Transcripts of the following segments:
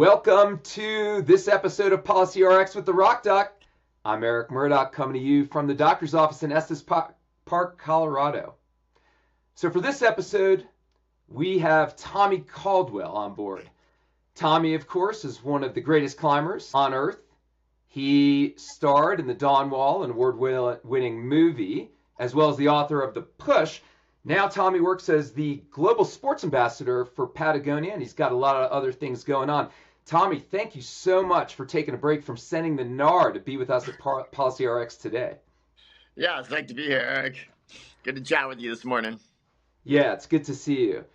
Welcome to this episode of Policy RX with the Rock Doc. I'm Eric Murdoch coming to you from the doctor's office in Estes Park, Colorado. So for this episode, we have Tommy Caldwell on board. Tommy, of course, is one of the greatest climbers on Earth. He starred in the Dawn Wall, an award-winning movie, as well as the author of The Push. Now Tommy works as the global sports ambassador for Patagonia, and he's got a lot of other things going on. Tommy, thank you so much for taking a break from sending the NAR to be with us at Policy RX today. Yeah, it's great to be here, Eric. Good to chat with you this morning. Yeah, it's good to see you.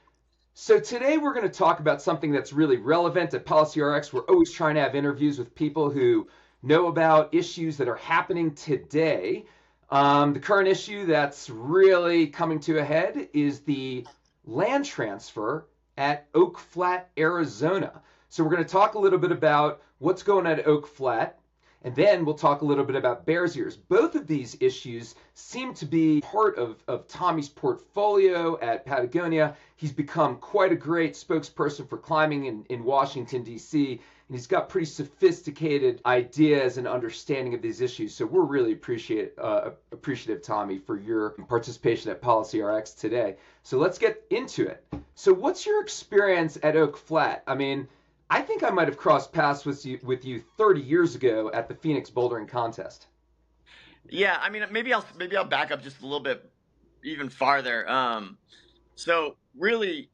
So today we're going to talk about something that's really relevant at Policy RX. We're always trying to have interviews with people who know about issues that are happening today. The current issue that's really coming to a head is the land transfer at Oak Flat, Arizona. So we're going to talk a little bit about what's going on at Oak Flat, and then we'll talk a little bit about Bears Ears. Both of these issues seem to be part of Tommy's portfolio at Patagonia. He's become quite a great spokesperson for climbing in Washington, D.C., and he's got pretty sophisticated ideas and understanding of these issues. So we're really appreciative, Tommy, for your participation at Policy RX today. So let's get into it. So what's your experience at Oak Flat? I mean, I think I might have crossed paths with you 30 years ago at the Phoenix Bouldering Contest. Yeah, I mean, maybe I'll back up just a little bit even farther. So really,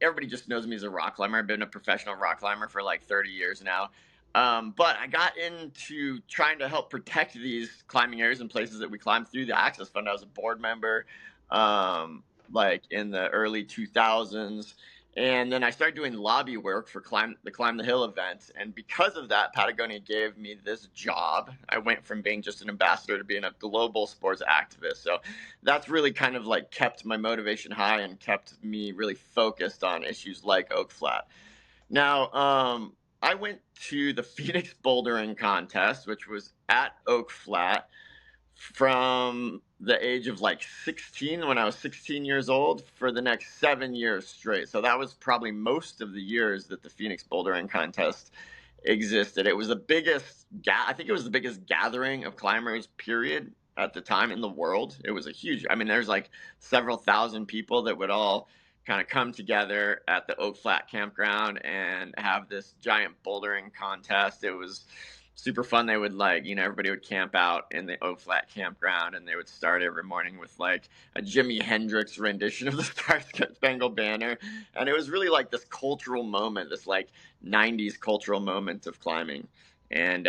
everybody just knows me as a rock climber. I've been a professional rock climber for like 30 years now. But I got into trying to help protect these climbing areas and places that we climb through the Access Fund. I was a board member, like in the early 2000s. And then I started doing lobby work for the Climb the Hill event. And because of that, Patagonia gave me this job. I went from being just an ambassador to being a global sports activist. So that's really kind of like kept my motivation high and kept me really focused on issues like Oak Flat. Now, I went to the Phoenix Bouldering Contest, which was at Oak Flat, from the age of like 16, when I was 16 years old, for the next 7 years straight. So that was probably most of the years that the Phoenix Bouldering Contest existed. It was the biggest, I think it was the biggest gathering of climbers, period, at the time in the world. It was there's like several thousand people that would all kind of come together at the Oak Flat campground and have this giant bouldering contest. It was super fun. They would everybody would camp out in the Oak Flat campground, and they would start every morning with like a Jimi Hendrix rendition of the Star Spangled Banner. And it was really like this cultural moment, this like 90s cultural moment of climbing. And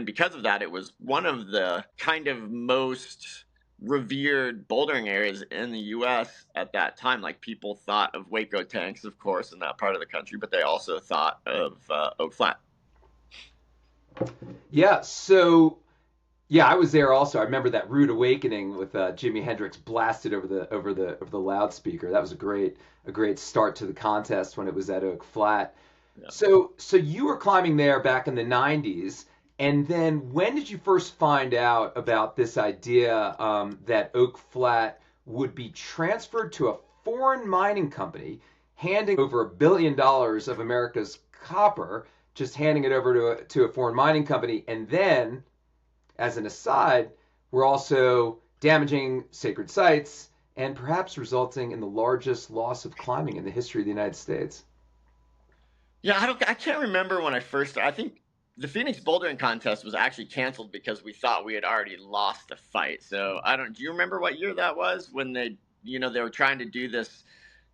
because of that, it was one of the kind of most revered bouldering areas in the U.S. at that time. Like, people thought of Waco tanks, of course, in that part of the country, but they also thought of Oak Flat. Yeah, I was there also. I remember that rude awakening with Jimi Hendrix blasted over the loudspeaker. That was a great start to the contest when it was at Oak Flat. Yeah. So you were climbing there back in the 90s, and then when did you first find out about this idea that Oak Flat would be transferred to a foreign mining company, handing over $1 billion of America's copper, just handing it over to a foreign mining company, and then, as an aside, we're also damaging sacred sites and perhaps resulting in the largest loss of climbing in the history of the United States? Yeah, I can't remember when I think the Phoenix Bouldering Contest was actually canceled because we thought we had already lost the fight. So do you remember what year that was when they were trying to do this?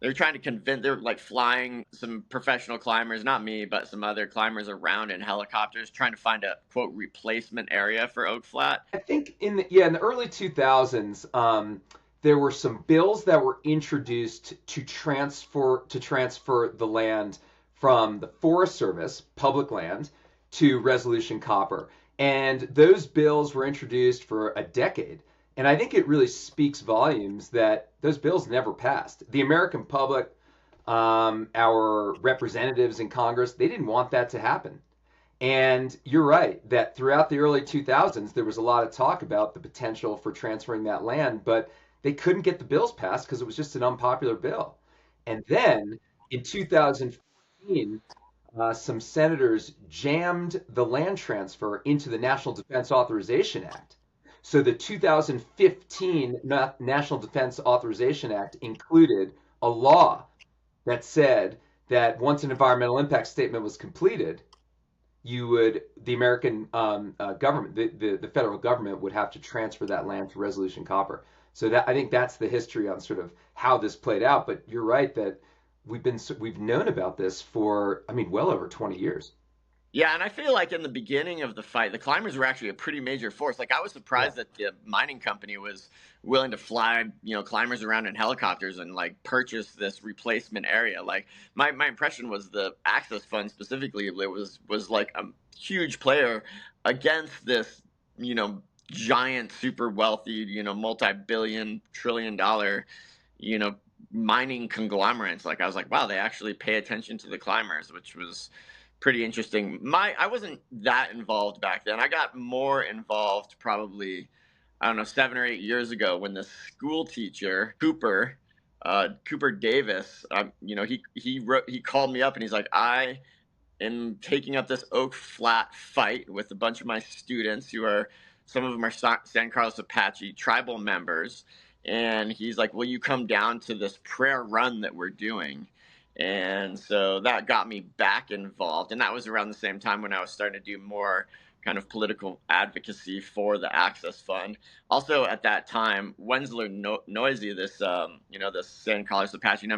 They were trying to convince, they were like flying some professional climbers, not me, but some other climbers around in helicopters, trying to find a quote replacement area for Oak Flat. I think in the early 2000s, there were some bills that were introduced to transfer the land from the Forest Service, public land, to Resolution Copper. And those bills were introduced for a decade. And I think it really speaks volumes that those bills never passed. The American public, our representatives in Congress, they didn't want that to happen. And you're right that throughout the early 2000s, there was a lot of talk about the potential for transferring that land, but they couldn't get the bills passed because it was just an unpopular bill. And then in 2014, some senators jammed the land transfer into the National Defense Authorization Act. So the 2015 National Defense Authorization Act included a law that said that once an environmental impact statement was completed, the American government, the federal government would have to transfer that land to Resolution Copper. So that I think that's the history on sort of how this played out. But you're right that we've known about this for, I mean, well over 20 years. Yeah, and I feel like in the beginning of the fight, the climbers were actually a pretty major force. Like I was Yeah. surprised that the mining company was willing to fly, climbers around in helicopters and like purchase this replacement area. Like my impression was the Access Fund specifically it was like a huge player against this, you know, giant, super wealthy, multi-billion, trillion-dollar, you know, mining conglomerates. Like I was like, wow, they actually pay attention to the climbers, which was pretty interesting. I wasn't that involved back then. I got more involved probably, I don't know, 7 or 8 years ago when the school teacher Cooper Davis, he called me up and he's like, I am taking up this Oak Flat fight with a bunch of my students who are some of them are San Carlos Apache tribal members, and he's like, will you come down to this prayer run that we're doing? And so that got me back involved. And that was around the same time when I was starting to do more kind of political advocacy for the Access Fund. Also at that time, Wensler Noisy, this San Carlos Apache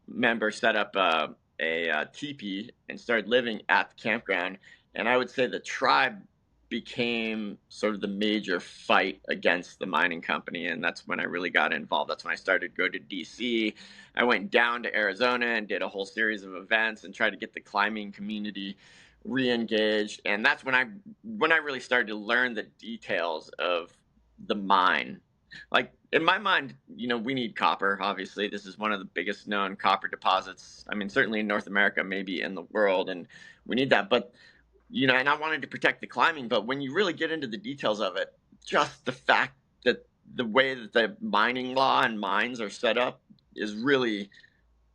member set up a teepee and started living at the campground. And I would say the tribe became sort of the major fight against the mining company, and that's when I really got involved. That's when I started to go to DC. I went down to Arizona and did a whole series of events and tried to get the climbing community re-engaged. And that's when I really started to learn the details of the mine. Like in my mind, we need copper. Obviously, this is one of the biggest known copper deposits. I mean, certainly in North America, maybe in the world, and we need that. But and I wanted to protect the climbing, but when you really get into the details of it, just the fact that the way that the mining law and mines are set up is really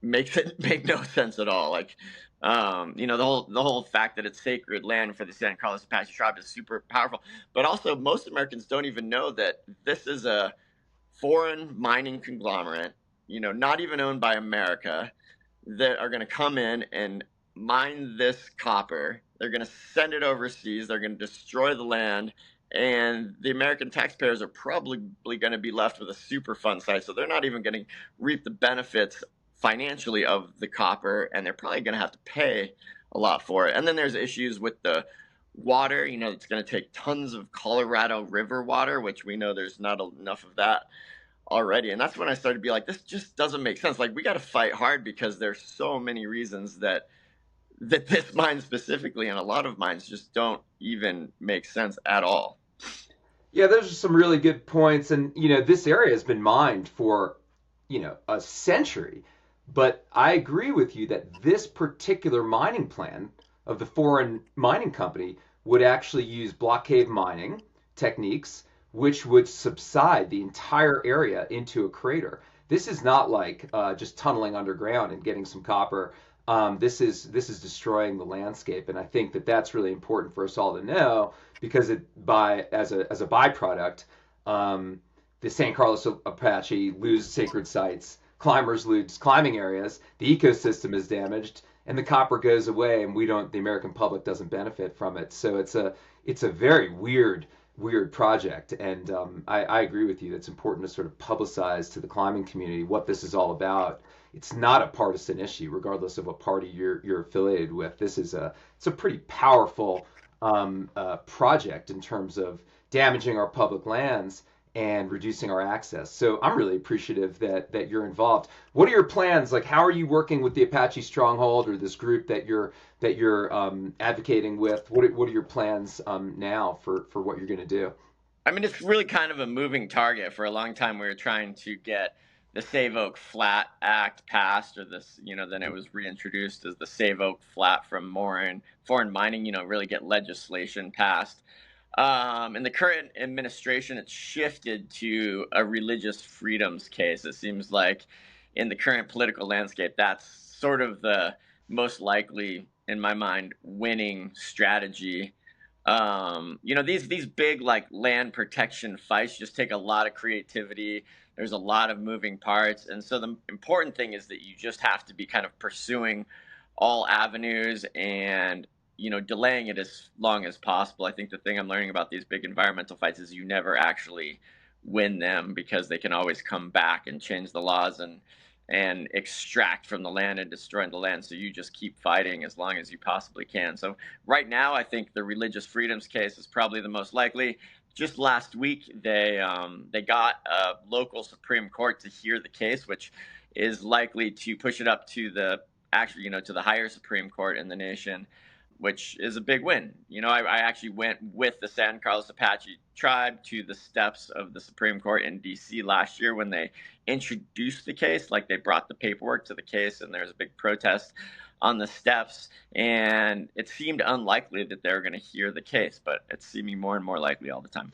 makes it make no sense at all. Like, the whole fact that it's sacred land for the San Carlos Apache tribe is super powerful. But also, most Americans don't even know that this is a foreign mining conglomerate, not even owned by America, that are going to come in and mine this copper. They're going to send it overseas. They're going to destroy the land. And the American taxpayers are probably going to be left with a Superfund site. So they're not even going to reap the benefits financially of the copper. And they're probably going to have to pay a lot for it. And then there's issues with the water. It's going to take tons of Colorado River water, which we know there's not enough of that already. And that's when I started to be like, this just doesn't make sense. Like, we got to fight hard because there's so many reasons that this mine specifically and a lot of mines just don't even make sense at all. Yeah, those are some really good points. And, this area has been mined for, a century. But I agree with you that this particular mining plan of the foreign mining company would actually use block cave mining techniques, which would subside the entire area into a crater. This is not like just tunneling underground and getting some copper. This is destroying the landscape, and I think that that's really important for us all to know because as a byproduct, the San Carlos Apache lose sacred sites, climbers lose climbing areas, the ecosystem is damaged, and the copper goes away, and the American public doesn't benefit from it. So it's a very weird project, and I agree with you. It's important to sort of publicize to the climbing community what this is all about. It's not a partisan issue, regardless of what party you're affiliated with. It's a pretty powerful project in terms of damaging our public lands and reducing our access. So I'm really appreciative that you're involved. What are your plans? Like, how are you working with the Apache Stronghold or this group that you're advocating with? What are your plans now for what you're going to do? I mean, it's really kind of a moving target. For a long time, we were trying to get the Save Oak Flat Act passed, or this, then it was reintroduced as the Save Oak Flat from foreign mining, really get legislation passed. In the current administration, it's shifted to a religious freedoms case. It seems like in the current political landscape, that's sort of the most likely, in my mind, winning strategy. These big like land protection fights just take a lot of creativity. There's a lot of moving parts, and so the important thing is that you just have to be kind of pursuing all avenues and delaying it as long as possible. I think the thing I'm learning about these big environmental fights is you never actually win them because they can always come back and change the laws and extract from the land and destroy the land. So you just keep fighting as long as you possibly can. So right now, I think the religious freedoms case is probably the most likely. Just last week, they got a local Supreme Court to hear the case, which is likely to push it up to the actually, to the higher Supreme Court in the nation, which is a big win. I actually went with the San Carlos Apache tribe to the steps of the Supreme Court in D.C. last year when they introduced the case. Like, they brought the paperwork to the case, and there was a big protest on the steps, and it seemed unlikely that they were going to hear the case, but it's seeming more and more likely all the time.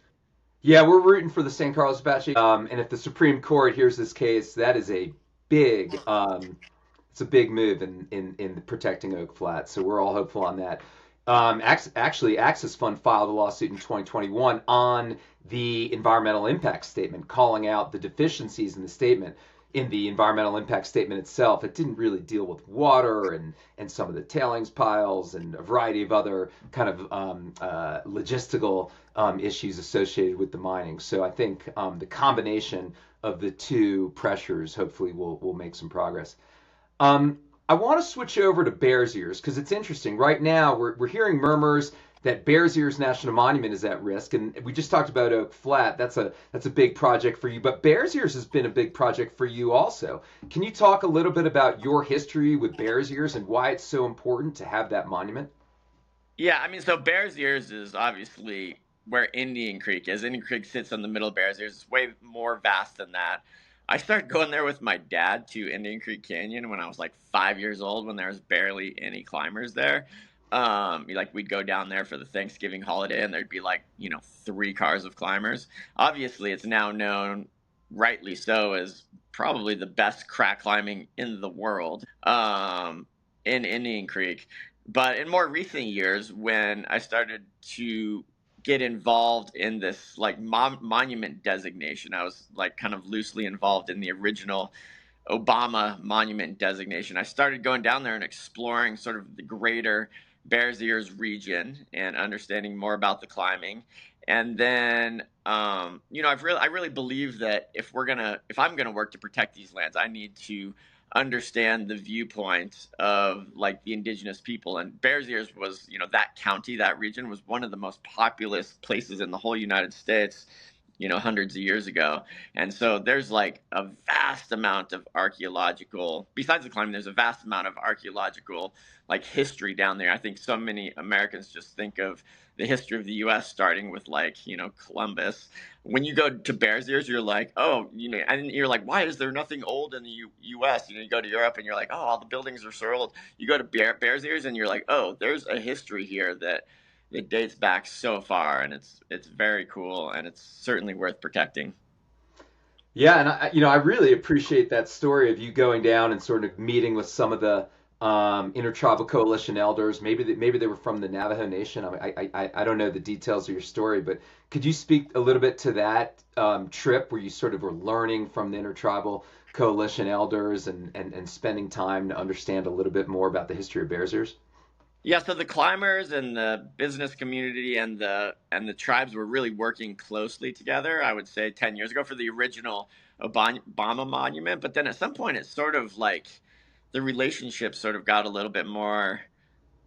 Yeah, we're rooting for the San Carlos Apache. And if the Supreme Court hears this case, that is a big, it's a big move in protecting Oak Flat. So we're all hopeful on that. Actually, Access Fund filed a lawsuit in 2021 on the environmental impact statement, calling out the deficiencies in the statement. In the environmental impact statement itself, it didn't really deal with water and some of the tailings piles and a variety of other kind of logistical issues associated with the mining. So I think the combination of the two pressures hopefully will make some progress. I want to switch over to Bears Ears because it's interesting. Right now, we're hearing murmurs that Bears Ears National Monument is at risk, and we just talked about Oak Flat. That's a big project for you, but Bears Ears has been a big project for you also. Can you talk a little bit about your history with Bears Ears and why it's so important to have that monument? Yeah, I mean, so Bears Ears is obviously where Indian Creek is. Indian Creek sits in the middle of Bears Ears. It's way more vast than that. I started going there with my dad to Indian Creek Canyon when I was like 5 years old, when there was barely any climbers there. Like, we'd go down there for the Thanksgiving holiday, and there'd be like 3 cars of climbers. Obviously, it's now known, rightly so, as probably the best crack climbing in the world. In Indian Creek. But in more recent years, when I started to get involved in this like monument designation, I was like kind of loosely involved in the original Obama monument designation. I started going down there and exploring sort of the greater Bears Ears region and understanding more about the climbing. And then, I really believe that if I'm gonna work to protect these lands, I need to understand the viewpoint of like the indigenous people. And Bears Ears was, that county, that region was one of the most populous places in the whole United States, hundreds of years ago. And so there's like a vast amount of archaeological, besides the climbing, there's a vast amount of archaeological like history down there. I think so many Americans just think of the history of the US starting with like, Columbus. When you go to Bears Ears, you're like, oh, and you're like, why is there nothing old in the US? You go to Europe and you're like, oh, all the buildings are so old. You go to Bears Ears and you're like, oh, there's a history here that it dates back so far, and it's very cool, and it's certainly worth protecting. Yeah, and I really appreciate that story of you going down and sort of meeting with some of the intertribal coalition elders. Maybe they were from the Navajo Nation. I don't know the details of your story, but could you speak a little bit to that trip where you sort of were learning from the intertribal coalition elders and spending time to understand a little bit more about the history of Bears Ears? Yeah, so the climbers and the business community and the tribes were really working closely together, I would say 10 years ago, for the original Obama monument. But then at some point, it's sort of like the relationship sort of got a little bit more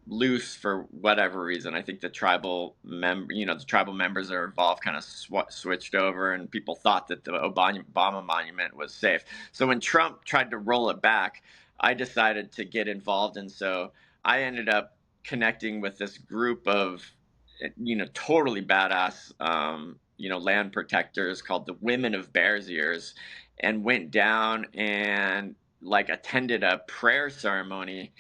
loose for whatever reason. I think the tribal members that are involved kind of switched over, and people thought that the Obama monument was safe. So when Trump tried to roll it back, I decided to get involved, and so I ended up connecting with this group of totally badass land protectors called the Women of Bears Ears, and went down and like attended a prayer ceremony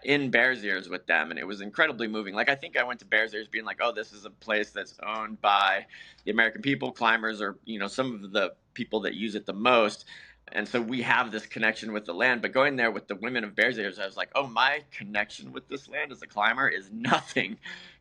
in Bears Ears with them, and it was incredibly moving. Like, I think I went to Bears Ears being like, "Oh, this is a place that's owned by the American people. Climbers are, some of the people that use it the most." And so we have this connection with the land. But going there with the women of Bears Ears, I was like, oh, my connection with this land as a climber is nothing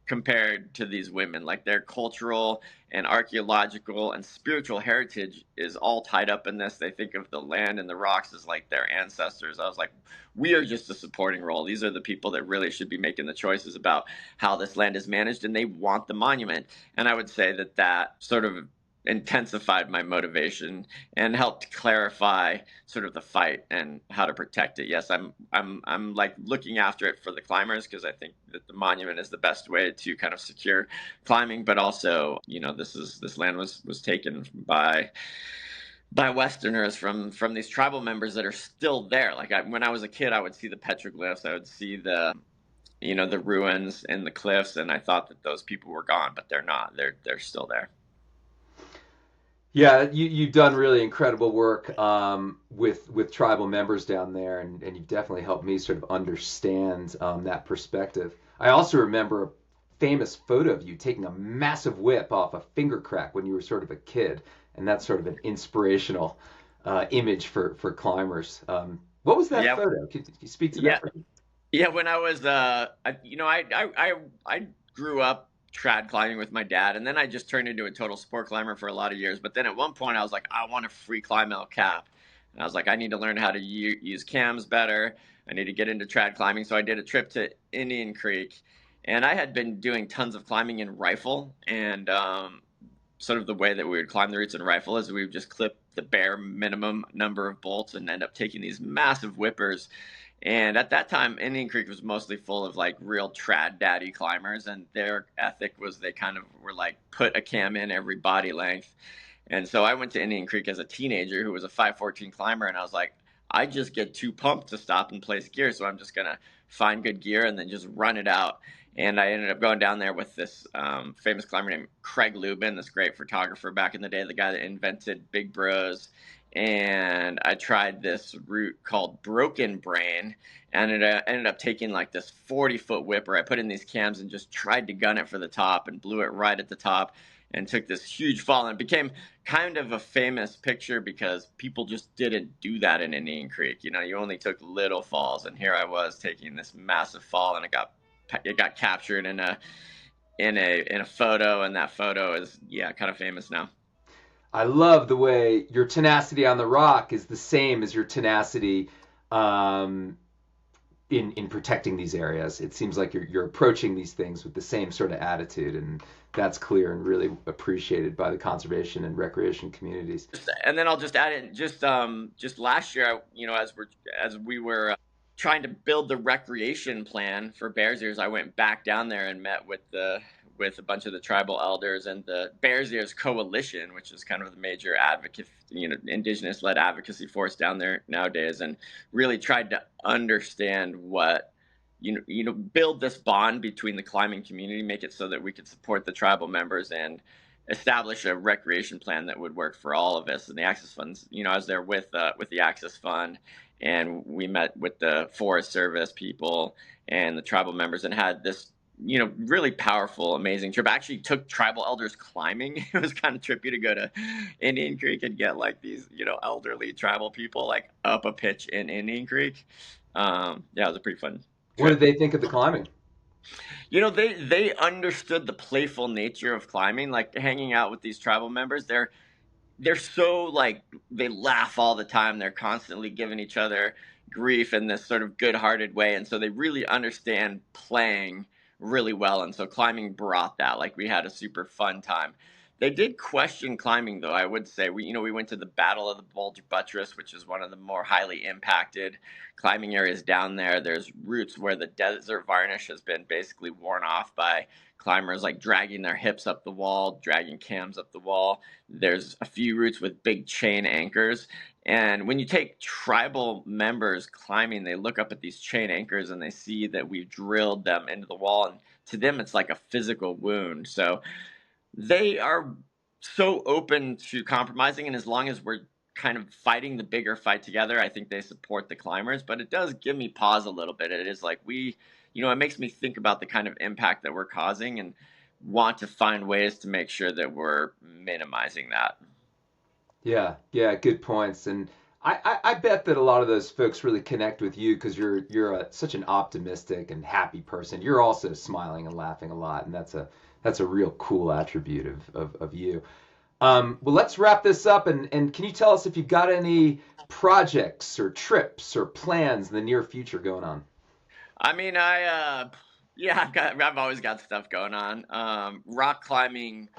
compared to these women. Like their cultural and archaeological and spiritual heritage is all tied up in this. They think of the land and the rocks as like their ancestors. I was like, we are just a supporting role. These are the people that really should be making the choices about how this land is managed, and they want the monument. And I would say that that sort of intensified my motivation and helped clarify sort of the fight and how to protect it. Yes, I'm like looking after it for the climbers, because I think that the monument is the best way to kind of secure climbing. But also, this land was taken by Westerners from these tribal members that are still there. Like when I was a kid, I would see the petroglyphs, I would see the ruins and the cliffs, and I thought that those people were gone, but they're not. They're still there. Yeah, you've done really incredible work with tribal members down there, and you've definitely helped me sort of understand that perspective. I also remember a famous photo of you taking a massive whip off a finger crack when you were sort of a kid, and that's sort of an inspirational image for climbers. What was that Yeah, photo? Could you speak to yeah, that? yeah. When I was, I grew up trad climbing with my dad, and then I just turned into a total sport climber for a lot of years. But then at one point, I was like, I want to free climb El Cap, and I was like, I need to learn how to use cams better. I need to get into trad climbing. So I did a trip to Indian Creek, and I had been doing tons of climbing in rifle, and sort of the way that we would climb the routes in rifle is we would just clip the bare minimum number of bolts and end up taking these massive whippers. And at that time, Indian Creek was mostly full of like real trad daddy climbers, and their ethic was they kind of were like put a cam in every body length. And so I went to Indian Creek as a teenager who was a 514 climber, and I was like, I just get too pumped to stop and place gear, so I'm just gonna find good gear and then just run it out. And I ended up going down there with this famous climber named Craig Lubin, this great photographer back in the day, the guy that invented Big Bros. And I tried this route called Broken Brain, and it ended up taking like this 40-foot whipper. I put in these cams and just tried to gun it for the top and blew it right at the top and took this huge fall. And it became kind of a famous picture because people just didn't do that in Indian Creek. You only took little falls, and here I was taking this massive fall, and it got captured in a photo, and that photo is kind of famous now. I love the way your tenacity on the rock is the same as your tenacity um, in protecting these areas. It seems like you're approaching these things with the same sort of attitude, and that's clear and really appreciated by the conservation and recreation communities. And then I'll just add in just last year, as we were trying to build the recreation plan for Bears Ears, I went back down there and met with a bunch of the tribal elders and the Bears Ears Coalition, which is kind of the major advocate, indigenous led advocacy force down there nowadays, and really tried to understand what build this bond between the climbing community, make it so that we could support the tribal members and establish a recreation plan that would work for all of us. And the Access Funds, I was there with the Access Fund, and we met with the Forest Service people and the tribal members and had this really powerful, amazing trip. I actually took tribal elders climbing. It was kind of trippy to go to Indian Creek and get like these elderly tribal people like up a pitch in Indian Creek. Yeah, it was a pretty fun What did trip. they think of the climbing? They understood the playful nature of climbing, like hanging out with these tribal members. They're so like they laugh all the time. They're constantly giving each other grief in this sort of good-hearted way, and so they really understand playing really well. And so climbing brought that. Like we had a super fun time. They did question climbing, though. I would say we went to the Battle of the Bulge Buttress, which is one of the more highly impacted climbing areas down there. There's routes where the desert varnish has been basically worn off by climbers, like dragging their hips up the wall, dragging cams up the wall. There's a few routes with big chain anchors. And when you take tribal members climbing, they look up at these chain anchors and they see that we've drilled them into the wall. And to them, it's like a physical wound. So they are so open to compromising. And as long as we're kind of fighting the bigger fight together, I think they support the climbers. But it does give me pause a little bit. It is like it makes me think about the kind of impact that we're causing and want to find ways to make sure that we're minimizing that. Yeah, yeah, good points. And I bet that a lot of those folks really connect with you because such an optimistic and happy person. You're also smiling and laughing a lot, and that's a real cool attribute of you. Well, let's wrap this up, and can you tell us if you've got any projects or trips or plans in the near future going on? I mean, yeah, I've always got stuff going on. Rock climbing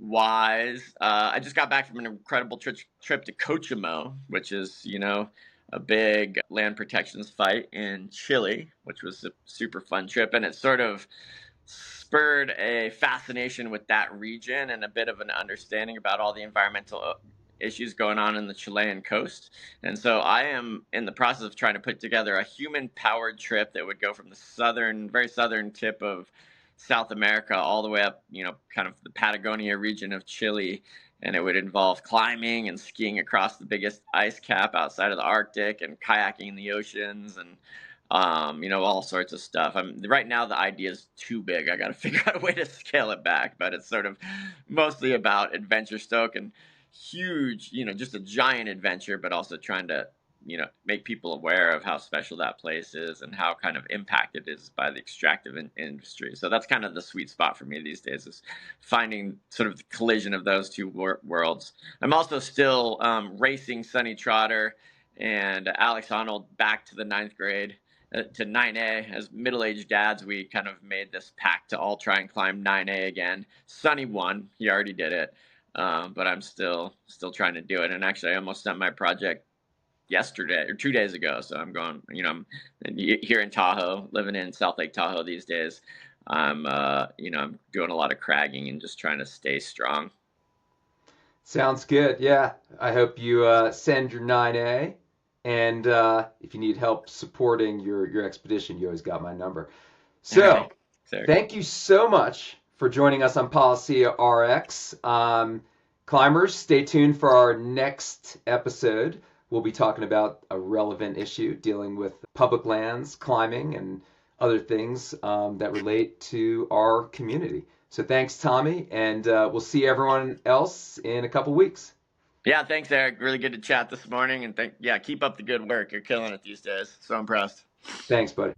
wise, I just got back from an incredible trip to Cochimo, which is, a big land protections fight in Chile, which was a super fun trip. And it sort of spurred a fascination with that region and a bit of an understanding about all the environmental issues going on in the Chilean coast. And so I am in the process of trying to put together a human powered trip that would go from the very southern tip of South America all the way up, kind of the Patagonia region of Chile. And it would involve climbing and skiing across the biggest ice cap outside of the Arctic and kayaking in the oceans and all sorts of stuff. Right now the idea is too big. I got to figure out a way to scale it back, but it's sort of mostly about adventure stoke and huge, just a giant adventure, but also trying to, make people aware of how special that place is and how kind of impacted it is by the extractive industry. So that's kind of the sweet spot for me these days, is finding sort of the collision of those two worlds. I'm also still racing Sonny Trotter and Alex Honnold back to the ninth grade, to 9A. As middle-aged dads, we kind of made this pact to all try and climb 9A again. Sonny won. He already did it. But I'm still trying to do it. And actually, I almost sent my project yesterday or 2 days ago. So I'm going, I'm here in Tahoe, living in South Lake Tahoe these days. I'm doing a lot of cragging and just trying to stay strong. Sounds good. Yeah, I hope you send your 9A. And if you need help supporting your expedition, you always got my number. So, thank you so much for joining us on Policy RX. Climbers, stay tuned for our next episode. We'll be talking about a relevant issue dealing with public lands, climbing, and other things that relate to our community. So thanks, Tommy, and we'll see everyone else in a couple weeks. Yeah, thanks, Eric. Really good to chat this morning, and keep up the good work. You're killing it these days. So impressed. Thanks, buddy.